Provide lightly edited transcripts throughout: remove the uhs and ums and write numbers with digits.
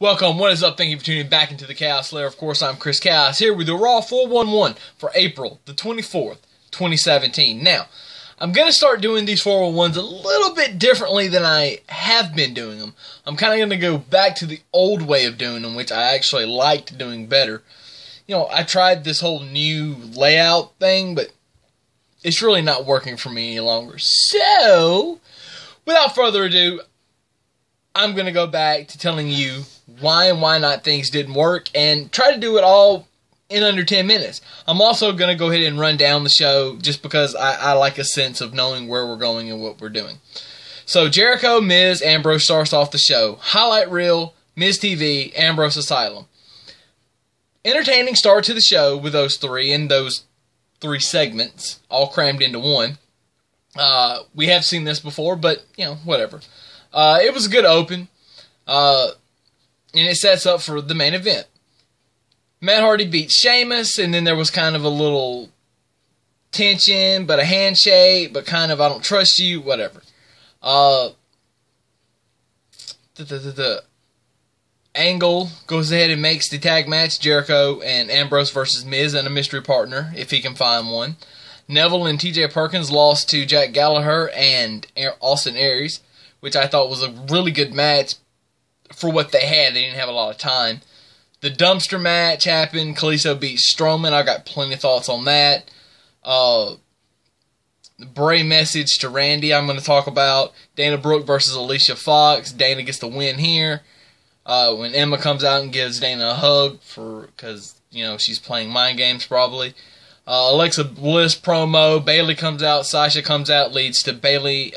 Welcome, what is up? Thank you for tuning back into the Chaos Lair. Of course, I'm Chris Chaos here with the Raw 411 for April the 24th, 2017. Now, I'm going to start doing these 411s a little bit differently than I have been doing them. I'm kind of going to go back to the old way of doing them, which I actually liked doing better. You know, I tried this whole new layout thing, but it's really not working for me any longer. So, without further ado, I'm going to go back to telling you why and why not things didn't work and try to do it all in under 10 minutes. I'm also going to go ahead and run down the show just because I like a sense of knowing where we're going and what we're doing. So Jericho, Miz, Ambrose starts off the show. Highlight reel, Miz TV, Ambrose Asylum. Entertaining start to the show with those three in those three segments, all crammed into one. We have seen this before, but, you know, whatever. It was a good open, and it sets up for the main event. Matt Hardy beats Sheamus, and then there was kind of a little tension, but a handshake, but kind of I don't trust you, whatever. Angle goes ahead and makes the tag match, Jericho and Ambrose versus Miz and a mystery partner, if he can find one. Neville and TJ Perkins lost to Jack Gallagher and Austin Aries, which I thought was a really good match for what they had. They didn't have a lot of time. The dumpster match happened. Kalisto beat Strowman. I got plenty of thoughts on that. The Bray message to Randy I'm going to talk about. Dana Brooke versus Alicia Fox. Dana gets the win here. When Emma comes out and gives Dana a hug because, you know, she's playing mind games probably. Alexa Bliss promo. Bayley comes out. Sasha comes out. Leads to Bayley,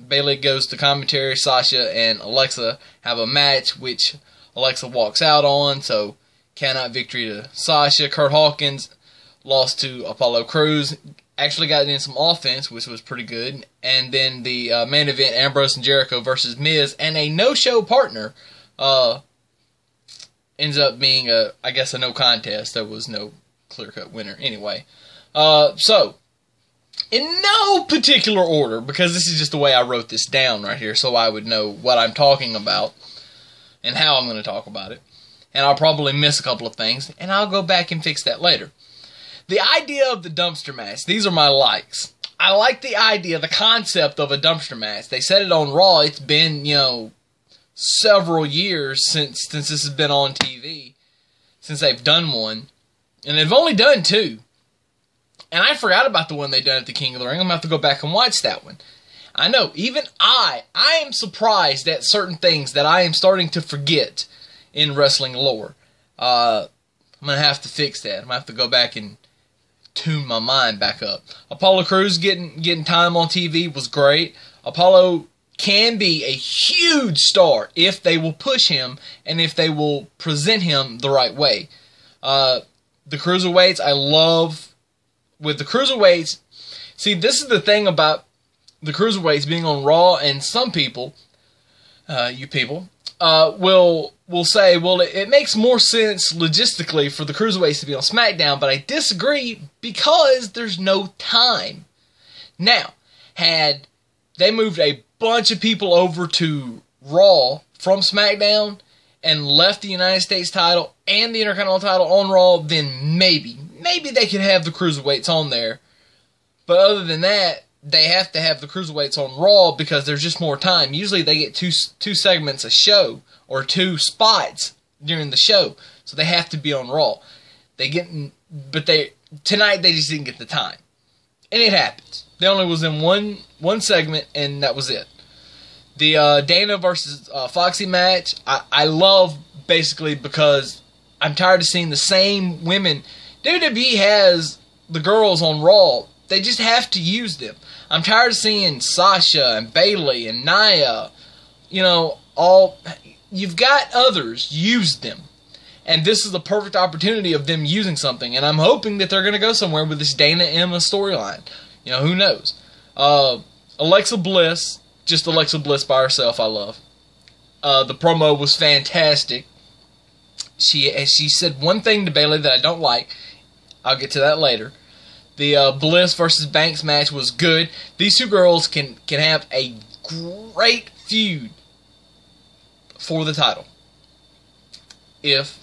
Bayley goes to commentary. Sasha and Alexa have a match, which Alexa walks out on. So, count out victory to Sasha. Kurt Hawkins lost to Apollo Crews. Actually got in some offense, which was pretty good. And then the main event, Ambrose and Jericho versus Miz, and a no-show partner ends up being I guess a no contest. There was no clear-cut winner. Anyway, so, in no particular order, because this is just the way I wrote this down right here, so I would know what I'm talking about and how I'm going to talk about it. And I'll probably miss a couple of things, and I'll go back and fix that later. The idea of the dumpster match, these are my likes. I like the idea, the concept of a dumpster match. They said it on Raw. It's been, you know, several years since this has been on TV, since they've done one. And they've only done two. And I forgot about the one they done at the King of the Ring. I'm going to have to go back and watch that one. I know, even I am surprised at certain things that I am starting to forget in wrestling lore. I'm going to have to fix that. I'm going to have to go back and tune my mind back up. Apollo Crews getting time on TV was great. Apollo can be a huge star if they will push him and if they will present him the right way. The cruiserweights, I love. With the cruiserweights, see, this is the thing about the cruiserweights being on Raw, and some people, you people, will say, well, it makes more sense logistically for the cruiserweights to be on SmackDown, but I disagree because there's no time. Now, had they moved a bunch of people over to Raw from SmackDown and left the United States title and the Intercontinental title on Raw, then maybe they could have the cruiserweights on there. But other than that, they have to have the cruiserweights on Raw because there's just more time. Usually they get two segments a show or two spots during the show, so they have to be on Raw. Tonight they just didn't get the time, and it happens. They only was in one segment, and that was it. The Dana versus Foxy match, I love basically because I'm tired of seeing the same women. WWE has the girls on Raw. They just have to use them. I'm tired of seeing Sasha and Bayley and Nia. You know, you've got others. Use them. And this is the perfect opportunity of them using something. And I'm hoping that they're going to go somewhere with this Dana-Emma storyline. You know, who knows? Alexa Bliss. Just Alexa Bliss by herself, I love. The promo was fantastic. She said one thing to Bayley that I don't like. I'll get to that later. The Bliss versus Banks match was good. These two girls can have a great feud for the title. if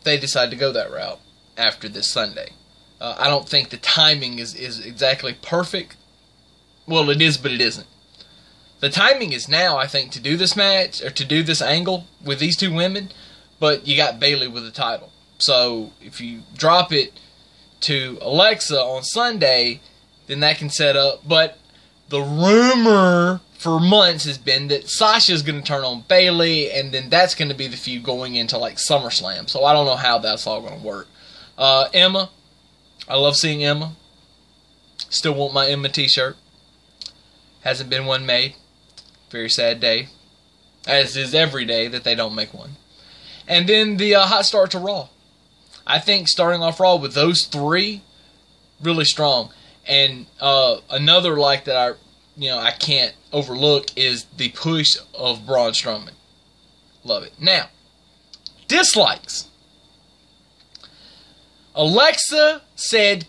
they decide to go that route after this Sunday. I don't think the timing is exactly perfect. Well, it is, but it isn't. The timing is now, I think, to do this match, or to do this angle with these two women, but you got Bayley with the title. So if you drop it to Alexa on Sunday, then that can set up. But the rumor for months has been that Sasha's going to turn on Bayley, and then that's going to be the feud going into like SummerSlam. So I don't know how that's all going to work. Emma, I love seeing Emma. Still want my Emma t-shirt. Hasn't been one made. Very sad day. As is every day that they don't make one. And then the hot start to Raw. I think starting off Raw with those three, really strong. And another like that I can't overlook is the push of Braun Strowman. Love it. Now, dislikes. Alexa said,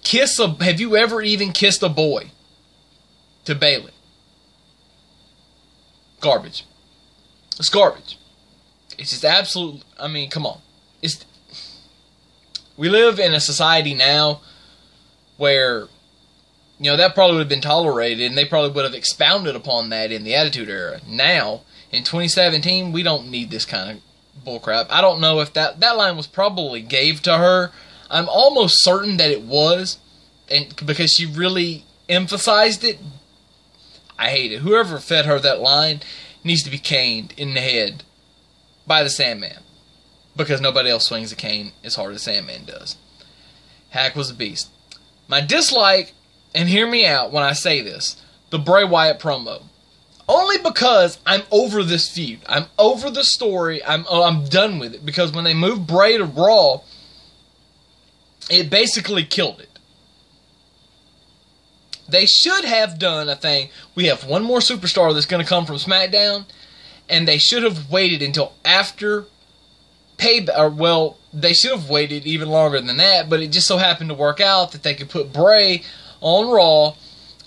have you ever even kissed a boy? To Bayley. Garbage. It's garbage. It's just absolute. I mean, come on. We live in a society now where, that probably would have been tolerated, and they probably would have expounded upon that in the Attitude Era. Now, in 2017, we don't need this kind of bullcrap. I don't know if that line was probably gave to her. I'm almost certain that it was, and because she really emphasized it. I hate it. Whoever fed her that line needs to be caned in the head by the Sandman, because nobody else swings a cane as hard as Sandman does. Hack was a beast. My dislike, and hear me out when I say this, the Bray Wyatt promo. Only because I'm over this feud. I'm over the story. I'm done with it. Because when they moved Bray to Raw, it basically killed it. They should have done a thing. We have one more superstar that's going to come from SmackDown, and they should have waited until after Payback. They should have waited even longer than that, but it just so happened to work out that they could put Bray on Raw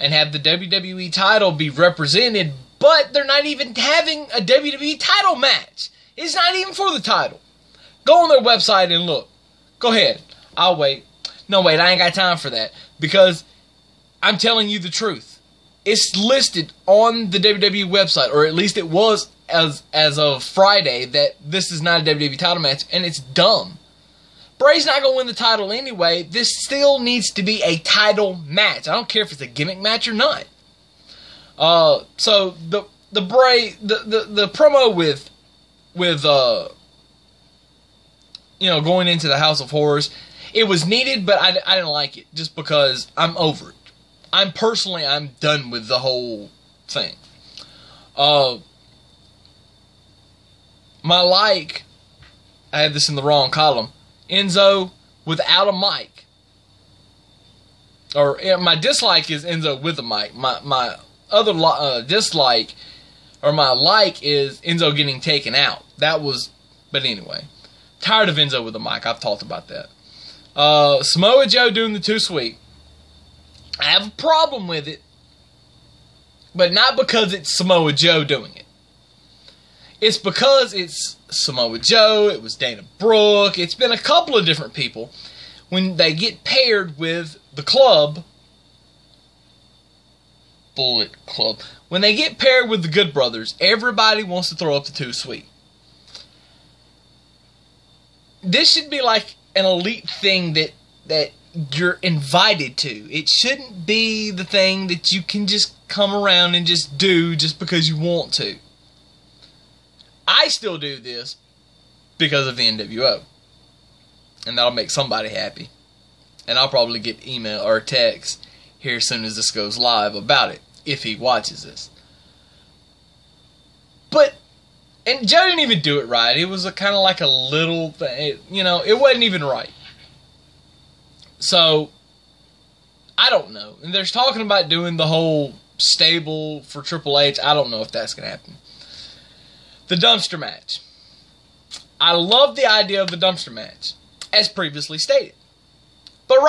and have the WWE title be represented, but they're not even having a WWE title match. It's not even for the title. Go on their website and look. Go ahead. I'll wait. No, wait, I ain't got time for that, because I'm telling you the truth. It's listed on the WWE website, or at least it was as of Friday, that this is not a WWE title match, and it's dumb. Bray's not going to win the title anyway. This still needs to be a title match. I don't care if it's a gimmick match or not. So the Bray the promo with going into the House of Horrors, it was needed, but I didn't like it just because I'm over it. I'm done with the whole thing. I had this in the wrong column. Enzo without a mic. Or my dislike is Enzo with a mic. My other dislike, or my like, is Enzo getting taken out. But anyway. Tired of Enzo with a mic. I've talked about that. Samoa Joe doing the Too Sweet. I have a problem with it, but not because it's Samoa Joe doing it. It's because it's Samoa Joe, it was Dana Brooke, it's been a couple of different people. When they get paired with the club, Bullet Club, when they get paired with the Good Brothers, everybody wants to throw up the Too Sweet. This should be like an elite thing that you're invited to. It shouldn't be the thing that you can just come around and just do just because you want to. I still do this because of the NWO. And that'll make somebody happy. And I'll probably get email or text here as soon as this goes live about it, if he watches this. And Joe didn't even do it right. It was kind of like a little thing. It wasn't even right. So, I don't know. And they're talking about doing the whole stable for Triple H. I don't know if that's going to happen. The dumpster match. I love the idea of the dumpster match, as previously stated. But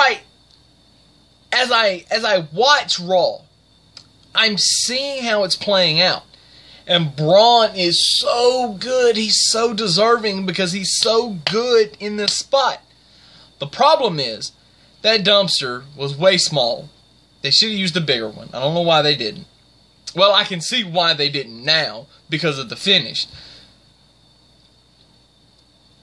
as I watch Raw, I'm seeing how it's playing out. And Braun is so good. He's so deserving because he's so good in this spot. The problem is, that dumpster was way small. They should have used a bigger one. I don't know why they didn't. Well, I can see why they didn't now, because of the finish.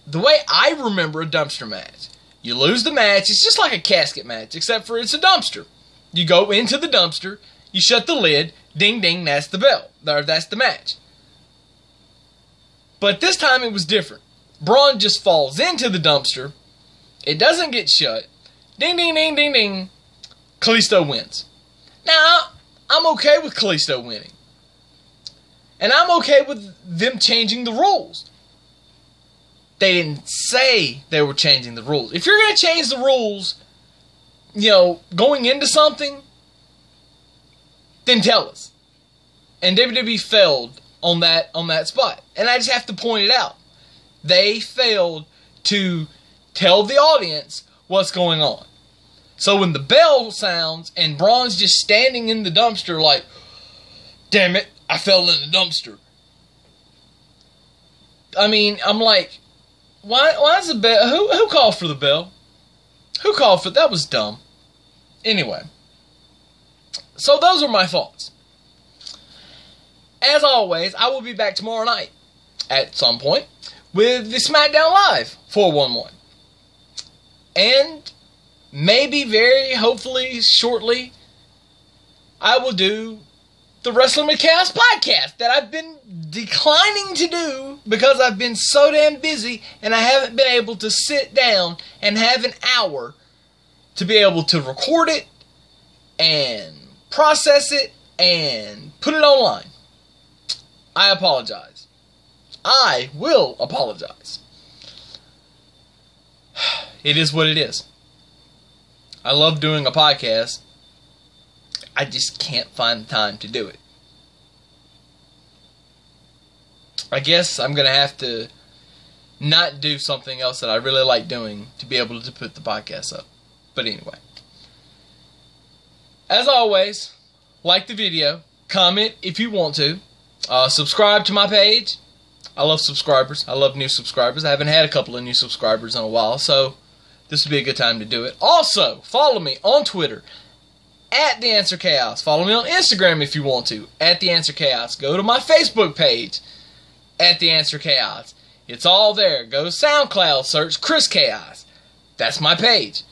The way I remember a dumpster match, you lose the match, it's just like a casket match, except for it's a dumpster. You go into the dumpster, you shut the lid, ding ding, that's the bell. Or that's the match. But this time it was different. Braun just falls into the dumpster, it doesn't get shut, ding ding ding ding ding, Kalisto wins. Now, I'm okay with Kalisto winning. And I'm okay with them changing the rules. They didn't say they were changing the rules. If you're going to change the rules, going into something, then tell us. And WWE failed on that spot. And I just have to point it out. They failed to tell the audience what's going on. So when the bell sounds and Braun's just standing in the dumpster like, damn it, I fell in the dumpster. I mean, I'm like, why is the bell? Who called for the bell? Who called for that? Was dumb. Anyway, so those are my thoughts. As always, I will be back tomorrow night at some point with the SmackDown Live 411. And maybe hopefully shortly, I will do the Wrestling with Chaos podcast that I've been declining to do because I've been so damn busy and I haven't been able to sit down and have an hour to be able to record it and process it and put it online. I apologize. I will apologize. It is what it is. I love doing a podcast. I just can't find the time to do it. I guess I'm going to have to not do something else that I really like doing to be able to put the podcast up. But anyway. As always, like the video, comment if you want to, subscribe to my page. I love subscribers. I love new subscribers. I haven't had a couple of new subscribers in a while, so this would be a good time to do it. Also, follow me on Twitter at The Answer Chaos. Follow me on Instagram if you want to, at The Answer Chaos. Go to my Facebook page, at The Answer Chaos. It's all there. Go to SoundCloud, search Chris Chaos. That's my page.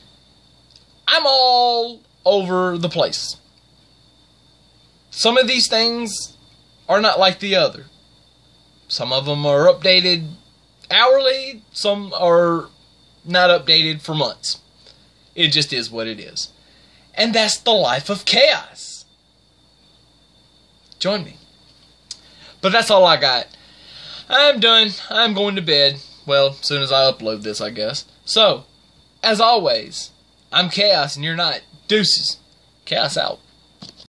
I'm all over the place. Some of these things are not like the other. Some of them are updated hourly. Some are not updated for months. It just is what it is. And that's the life of chaos. Join me. But that's all I got. I'm done. I'm going to bed. Well, as soon as I upload this, I guess. So, as always, I'm Chaos and you're not. Deuces. Chaos out.